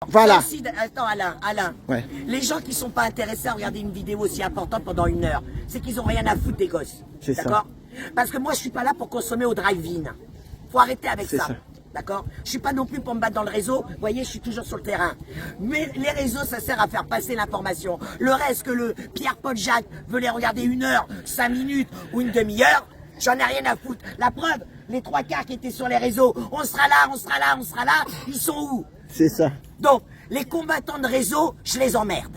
Voilà. Attends Alain. Ouais. Les gens qui sont pas intéressés à regarder une vidéo aussi importante pendant 1 heure, c'est qu'ils ont rien à foutre des gosses. C'est ça. D'accord? Parce que moi je suis pas là pour consommer au drive-in. Faut arrêter avec ça. D'accord? Je suis pas non plus pour me battre dans le réseau. Vous voyez, je suis toujours sur le terrain. Mais les réseaux, ça sert à faire passer l'information. Le reste que le Pierre-Paul Jacques veut les regarder 1 heure, 5 minutes ou une demi-heure, j'en ai rien à foutre. La preuve, les 3/4 qui étaient sur les réseaux, on sera là, ils sont où? C'est ça. Donc, les combattants de réseau, je les emmerde.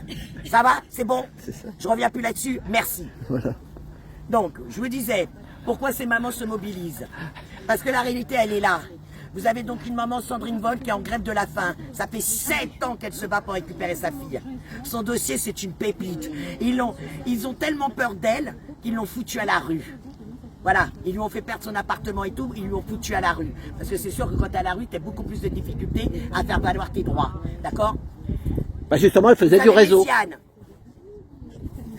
Ça va? C'est bon? C'est ça. Je reviens plus là-dessus. Merci. Voilà. Donc, je vous disais, pourquoi ces mamans se mobilisent? Parce que la réalité, elle est là. Vous avez donc une maman, Sandrine Vold, qui est en grève de la faim. Ça fait 7 ans qu'elle se bat pour récupérer sa fille. Son dossier, c'est une pépite. Ils ont tellement peur d'elle qu'ils l'ont foutue à la rue. Voilà, ils lui ont fait perdre son appartement et tout, ils lui ont foutu à la rue. Parce que c'est sûr que quand t'es à la rue, t'as beaucoup plus de difficultés à faire valoir tes droits. D'accord? Bah justement, elle faisait du réseau. Méziane.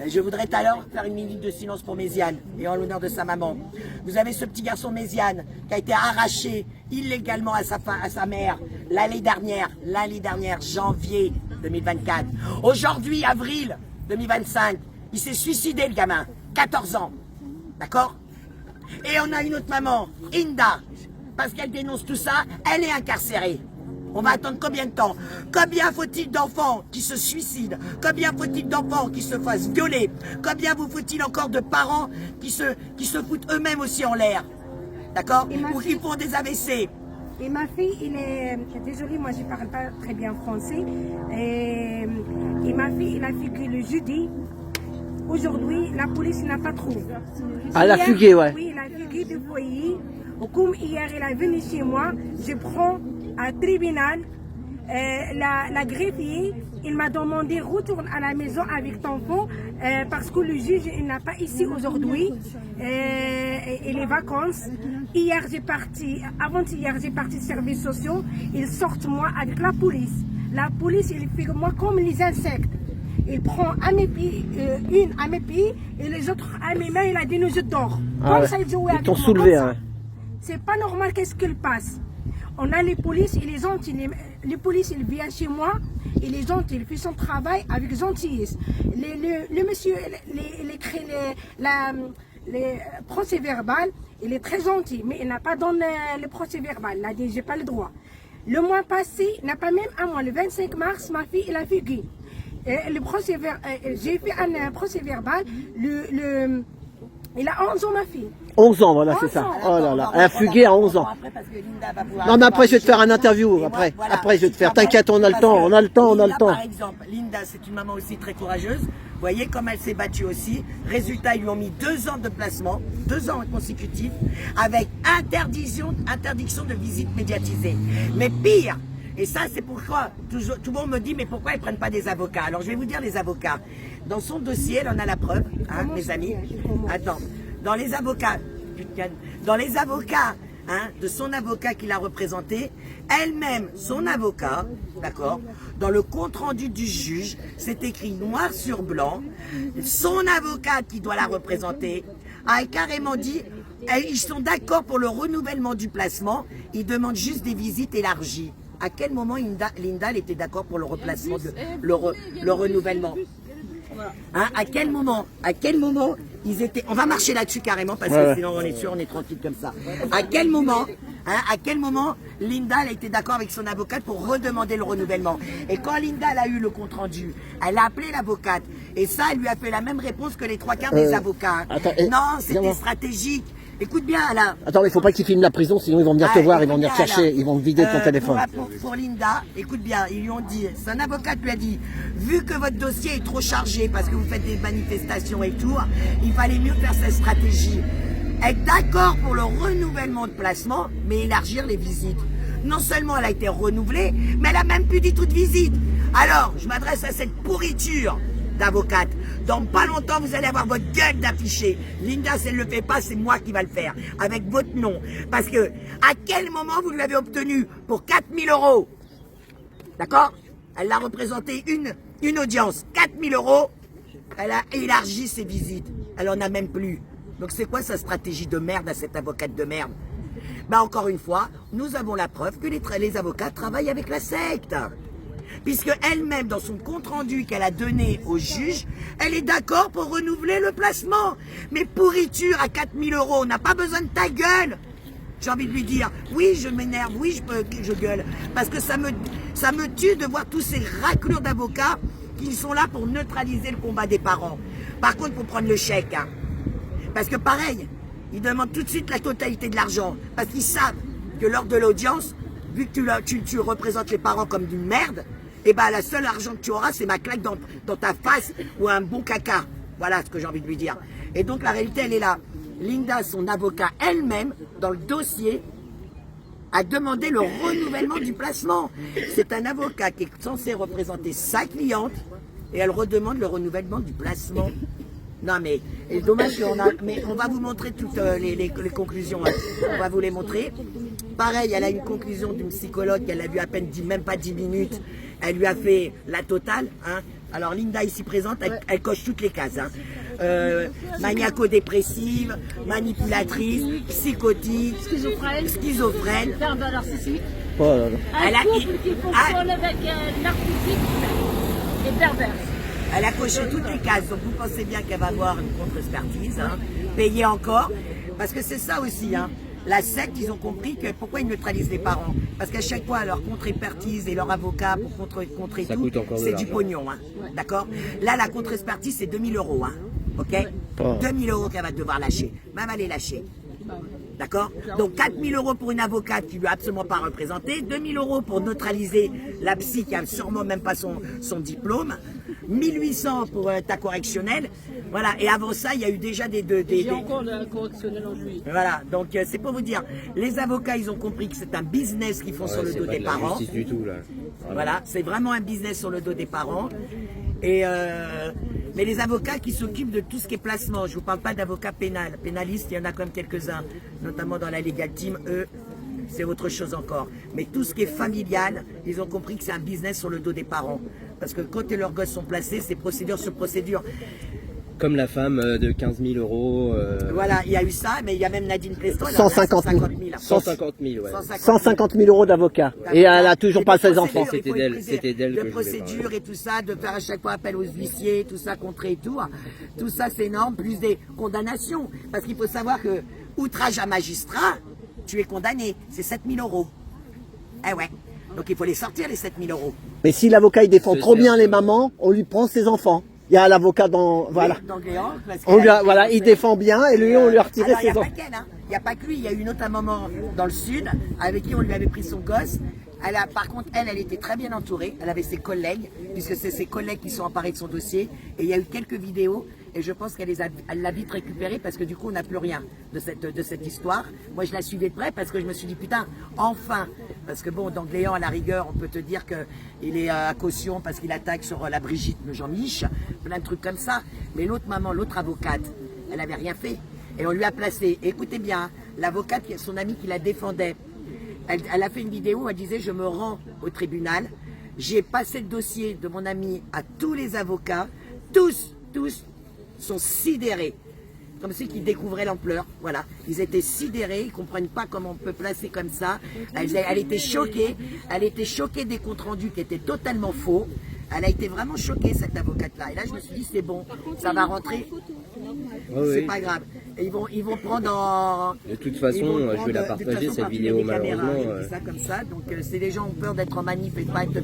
Je voudrais tout à l'heure faire 1 minute de silence pour Méziane et en l'honneur de sa maman. Vous avez ce petit garçon Méziane qui a été arraché illégalement à sa mère l'année dernière, janvier 2024. Aujourd'hui, avril 2025, il s'est suicidé le gamin, 14 ans. D'accord? Et on a une autre maman, Inda, parce qu'elle dénonce tout ça, elle est incarcérée. On va attendre combien de temps? Combien faut-il d'enfants qui se suicident? Combien faut-il d'enfants qui se fassent violer? Combien vous faut-il encore de parents qui se foutent eux-mêmes aussi en l'air? D'accord? Ou qui font des AVC? Et ma fille, il est... Désolée, moi je ne parle pas très bien français. Et ma fille, il a fugué le jeudi. Aujourd'hui, la police n'a pas trouvé. Ah, elle a fugué, ouais. Oui, il a fugué du foyer. Comme hier, il est venu chez moi, je prends un tribunal. La greffier, il m'a demandé retourne à la maison avec ton enfant parce que le juge il n'a pas ici aujourd'hui et les vacances. Hier j'ai parti, avant-hier j'ai parti services sociaux. Ils sortent moi avec la police. La police il fait moi comme les insectes. Il prend à mes pieds, une à mes pieds et les autres à mes mains. Il a dit nous je dors. Ah Comme ouais. ça il jouait Ils avec t'ont moi, soulevé, comme ça. hein. C'est pas normal, qu'est-ce qu'il passe? On a les polices et les gens, les polices, ils viennent chez moi et les gens, ils font son travail avec gentillesse. Le monsieur, les procès verbal, il est très gentil, mais il n'a pas donné le procès verbal. Il a dit, j'ai pas le droit. Le mois passé, n'a pas même un mois, le 25 mars, ma fille, elle a fugué. J'ai fait un procès verbal, il a 11 ans, ma fille. 11 ans, voilà, c'est ça. Oh là là, elle a fugué à 11 ans. Non, mais après, je vais te faire un interview. Après, après, je vais te faire. T'inquiète, on a le temps, on a le temps, on a le temps. Par exemple, Linda, c'est une maman aussi très courageuse. Vous voyez comme elle s'est battue aussi. Résultat, ils lui ont mis 2 ans de placement, 2 ans consécutifs, avec interdiction de visite médiatisée. Mais pire, et ça, c'est pourquoi tout le monde me dit, mais pourquoi ils ne prennent pas des avocats? Alors, je vais vous dire les avocats. Dans son dossier, elle en a la preuve, hein, mes amis. Attends, dans les avocats, hein, de son avocat qui l'a représenté, elle-même, son avocat, d'accord, dans le compte-rendu du juge, c'est écrit noir sur blanc, son avocat qui doit la représenter a carrément dit, ils sont d'accord pour le renouvellement du placement, ils demandent juste des visites élargies. À quel moment Linda elle était d'accord pour le replacement, le renouvellement? Hein, à quel moment ils étaient... On va marcher là-dessus carrément parce que sinon on est sûr, on est tranquille comme ça. À quel moment Linda elle a été d'accord avec son avocate pour redemander le renouvellement? Et quand Linda elle a eu le compte rendu, elle a appelé l'avocate et ça elle lui a fait la même réponse que les 3/4 des avocats. Attends, non, c'était stratégique. Écoute bien Alain. Attends, mais il faut pas qu'ils filment la prison, sinon ils vont venir te voir, ils vont venir chercher, ils vont vider ton téléphone. Pour Linda, écoute bien, ils lui ont dit, son avocat lui a dit, vu que votre dossier est trop chargé parce que vous faites des manifestations et tout, il fallait mieux faire cette stratégie. Être d'accord pour le renouvellement de placement, mais élargir les visites. Non seulement elle a été renouvelée, mais elle a même plus du tout de visite. Alors, je m'adresse à cette pourriture d'avocate. Dans pas longtemps, vous allez avoir votre gueule d'afficher. Linda, si elle ne le fait pas, c'est moi qui va le faire. Avec votre nom. Parce que, à quel moment vous l'avez obtenu pour 4 000 €? D'accord? Elle l'a représenté une audience. 4 000 €. Elle a élargi ses visites. Elle en a même plus. Donc c'est quoi sa stratégie de merde à cette avocate de merde? Bah encore une fois, nous avons la preuve que les avocats travaillent avec la secte. puisque elle-même, dans son compte-rendu qu'elle a donné au juge, elle est d'accord pour renouveler le placement. Mais pourriture à 4 000 €, on n'a pas besoin de ta gueule. J'ai envie de lui dire, oui, je m'énerve, oui, je gueule, parce que ça me tue de voir tous ces raclures d'avocats qui sont là pour neutraliser le combat des parents. Par contre, pour prendre le chèque, hein, parce que pareil, ils demandent tout de suite la totalité de l'argent, parce qu'ils savent que lors de l'audience, vu que tu représentes les parents comme d'une merde, et ben la seule argent que tu auras, c'est ma claque dans ta face ou un bon caca. Voilà ce que j'ai envie de lui dire. Et donc la réalité, elle est là. Linda, son avocat elle-même, dans le dossier, a demandé le renouvellement du placement. C'est un avocat qui est censé représenter sa cliente et elle redemande le renouvellement du placement. Non mais, c'est dommage qu'on a... Mais on va vous montrer toutes les conclusions. Hein. On va vous les montrer. Pareil, elle a une conclusion d'une psychologue qu'elle a vu à peine, même pas 10 minutes. Elle lui a fait la totale. Hein. Alors Linda ici présente, elle coche toutes les cases. Hein. Maniaco-dépressive, manipulatrice, psychotique, schizophrène. Pervers narcissique. Oh là là. Un couple qui fonctionne avec narcissique et pervers. Elle a coché toutes les cases, donc vous pensez bien qu'elle va avoir une contre-expertise, hein, payée encore, parce que c'est ça aussi, hein. La secte, ils ont compris que pourquoi ils neutralisent les parents, parce qu'à chaque fois leur contre-expertise et leur avocat pour contrer tout, c'est du pognon, hein. D'accord. Là, la contre-expertise, c'est 2 000 €, hein. Ok. 2 000 € qu'elle va devoir lâcher, même elle est lâchée. D'accord. Donc 4 000 € pour une avocate qui ne lui a absolument pas représenté, 2 000 € pour neutraliser la psy qui a sûrement même pas son diplôme, 1 800 pour ta correctionnelle. Voilà. Et avant ça, il y a eu déjà des encore le correctionnel en juillet. Voilà. Donc c'est pour vous dire, les avocats, ils ont compris que c'est un business qu'ils font sur le dos des parents. C'est pas de la justice du tout là. Voilà. C'est vraiment un business sur le dos des parents. Et mais les avocats qui s'occupent de tout ce qui est placement, je ne vous parle pas d'avocats pénalistes, il y en a quand même quelques-uns, notamment dans la Legal Team, eux, c'est autre chose encore. Mais tout ce qui est familial, ils ont compris que c'est un business sur le dos des parents. Parce que quand leurs gosses sont placés, c'est procédure sur procédure. Comme la femme de 15 000 €. Voilà, il y a eu ça, mais il y a même Nadine Pleston. 150 000. 150 000, ouais. 150 000 € d'avocat. Et elle a toujours pas ses enfants. C'était d'elle que je voulais procédure parler. et tout ça, de faire à chaque fois appel aux huissiers, tout ça, contrer et tout. Tout ça, c'est énorme, plus des condamnations. Parce qu'il faut savoir que outrage à magistrat, tu es condamné. C'est 7 000 €. Eh ouais. Donc il faut les sortir, les 7 000 €. Mais si l'avocat il défend trop bien les mamans, on lui prend ses enfants. Il y a l'avocat dans... Voilà. Oui, d'Angléan, parce On lui a, qu'elle- voilà, il défend bien et lui on lui a retiré Alors, il ses n'y a enfants. pas qu'elle, hein. Il n'y a pas que lui. Il y a eu une autre maman dans le sud avec qui on lui avait pris son gosse. Par contre, elle était très bien entourée. Elle avait ses collègues, puisque c'est ses collègues qui sont emparés de son dossier. Et il y a eu quelques vidéos. Et je pense qu'elle l'a vite récupérée parce que du coup, on n'a plus rien de cette histoire. Moi, je la suivais de près parce que je me suis dit, putain, enfin. Parce que bon, d'Angléan, à la rigueur, on peut te dire qu'il est à caution parce qu'il attaque sur la Brigitte, le Jean-Mich, plein de trucs comme ça. Mais l'autre maman, l'autre avocate, elle n'avait rien fait. Et on lui a placé, écoutez bien, l'avocate, son amie qui la défendait, elle a fait une vidéo où elle disait, je me rends au tribunal, j'ai passé le dossier de mon ami à tous les avocats, tous sont sidérés. Comme ceux qui découvraient l'ampleur, voilà. Ils étaient sidérés, ils ne comprennent pas comment on peut placer comme ça. Elle était choquée des comptes rendus qui étaient totalement faux. Elle a été vraiment choquée, cette avocate-là. Et là, je me suis dit, c'est bon, ça va rentrer. C'est pas grave. Et ils vont prendre en... De toute façon, je vais la partager, cette vidéo, malheureusement. Ça comme ça. Donc, c'est les gens ont peur d'être en manif et de pas être